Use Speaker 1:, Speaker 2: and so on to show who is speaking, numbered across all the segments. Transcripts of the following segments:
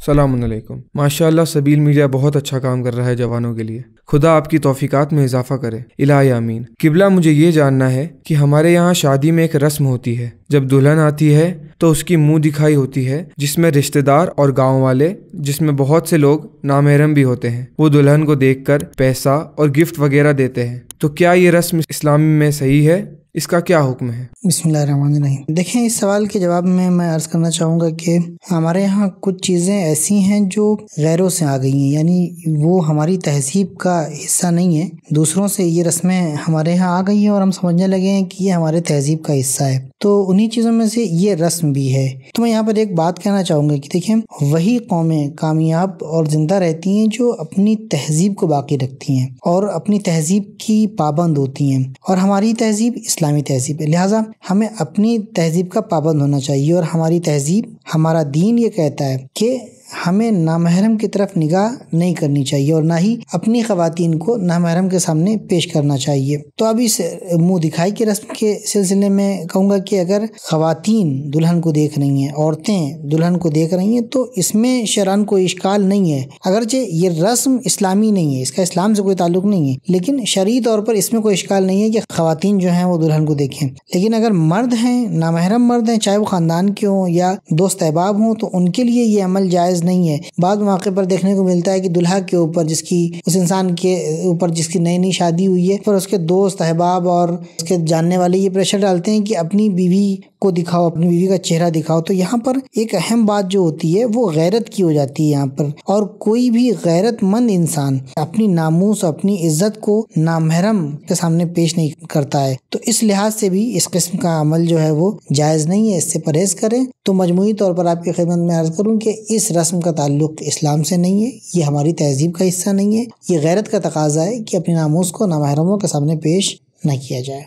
Speaker 1: सलामुन अलैकुम। माशाअल्लाह सबील मीडिया बहुत अच्छा काम कर रहा है जवानों के लिए। खुदा आपकी तौफीकात में इजाफा करे, इलाही आमीन। किबला, मुझे ये जानना है कि हमारे यहाँ शादी में एक रस्म होती है, जब दुल्हन आती है तो उसकी मुंह दिखाई होती है, जिसमें रिश्तेदार और गांव वाले, जिसमें बहुत से लोग नामहरम भी होते हैं, वो दुल्हन को देखकर पैसा और गिफ्ट वगैरह देते हैं। तो क्या ये रस्म इस्लाम में सही है? इसका क्या हुक्म है?
Speaker 2: बिस्मिल्लाहिर्रहमानिर्रहीम। देखें, इस सवाल के जवाब में मैं अर्ज़ करना चाहूँगा कि हमारे यहाँ कुछ चीज़ें ऐसी हैं जो गैरों से आ गई हैं, यानी वो हमारी तहज़ीब का हिस्सा नहीं है। दूसरों से ये रस्में हमारे यहाँ आ गई हैं और हम समझने लगे हैं कि ये हमारे तहज़ीब का हिस्सा है। तो उन्हीं चीज़ों में से ये रस्म भी है। तो मैं यहाँ पर एक बात कहना चाहूँगा कि देखें, वही कौमें कामयाब और ज़िंदा रहती हैं जो अपनी तहज़ीब को बाकी रखती हैं और अपनी तहज़ीब की पाबंद होती हैं। और हमारी तहज़ीब इस्लामी तहज़ीब है, लिहाजा हमें अपनी तहज़ीब का पाबंद होना चाहिए। और हमारी तहज़ीब, हमारा दीन ये कहता है कि हमें नामहरम की तरफ निगाह नहीं करनी चाहिए और ना ही अपनी ख़वातीन को नामहरम के सामने पेश करना चाहिए। तो अब इस मुँह दिखाई की रस्म के सिलसिले में कहूँगा कि अगर ख़वातीन दुल्हन को देख रही हैं, औरतें दुल्हन को देख रही हैं, तो इसमें शरअन कोई इश्काल नहीं है। अगरचे ये रस्म इस्लामी नहीं है, इसका इस्लाम से कोई ताल्लुक नहीं है, लेकिन शरई तौर पर इसमें कोई इश्काल नहीं है कि ख़वातीन जो हैं वो दुल्हन को देखें। लेकिन अगर मर्द हैं, नामहरम मर्द हैं, चाहे वो ख़ानदान के हों या दोस्त अहबाब हों, तो उनके लिए ये अमल जायज़ नहीं है। बाद मौके पर देखने को मिलता है कि दुल्हा के ऊपर, जिसकी उस इंसान के ऊपर जिसकी नई नई शादी हुई है, पर उसके दोस्त अहबाब और उसके जानने वाले ये प्रेशर डालते हैं कि अपनी बीवी को दिखाओ, अपनी बीवी का चेहरा दिखाओ। तो यहाँ पर एक अहम बात जो होती है वो गैरत की हो जाती है यहाँ पर। और कोई भी गैरतमंद इंसान अपनी नामूस, अपनी इज्जत को नामहरम के सामने पेश नहीं करता है। तो इस लिहाज से भी इस किस्म का अमल जो है वो जायज़ नहीं है, इससे परहेज करें। तो मजमूई तौर पर आपकी खिदमत में अर्ज़ करूँ कि इस रस्म का ताल्लुक इस्लाम से नहीं है, ये हमारी तहज़ीब का हिस्सा नहीं है। ये गैरत का तकाज़ा है कि अपनी नामूस को नामहरमों के सामने पेश न किया जाए।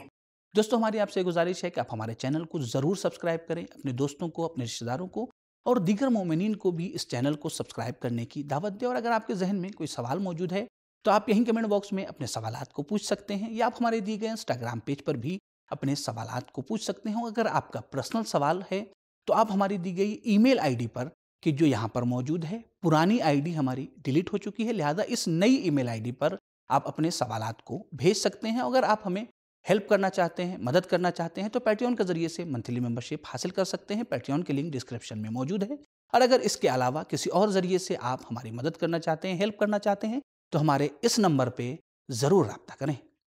Speaker 3: दोस्तों, हमारी आपसे गुजारिश है कि आप हमारे चैनल को ज़रूर सब्सक्राइब करें, अपने दोस्तों को, अपने रिश्तेदारों को और दीगर मोमिनीन को भी इस चैनल को सब्सक्राइब करने की दावत दें। और अगर आपके जहन में कोई सवाल मौजूद है तो आप यहीं कमेंट बॉक्स में अपने सवालात को पूछ सकते हैं, या आप हमारे दिए गए इंस्टाग्राम पेज पर भी अपने सवालात को पूछ सकते हैं। अगर आपका पर्सनल सवाल है तो आप हमारी दी गई ईमेल आईडी पर, कि जो यहाँ पर मौजूद है, पुरानी आईडी हमारी डिलीट हो चुकी है, लिहाजा इस नई ईमेल आईडी पर आप अपने सवालात को भेज सकते हैं। अगर आप हमें हेल्प करना चाहते हैं, मदद करना चाहते हैं, तो पैट्रियन के जरिए से मंथली मेंबरशिप हासिल कर सकते हैं। पैट्रियन की लिंक डिस्क्रिप्शन में मौजूद है। और अगर इसके अलावा किसी और जरिए से आप हमारी मदद करना चाहते हैं, हेल्प करना चाहते हैं, तो हमारे इस नंबर पे ज़रूर रब्ता करें।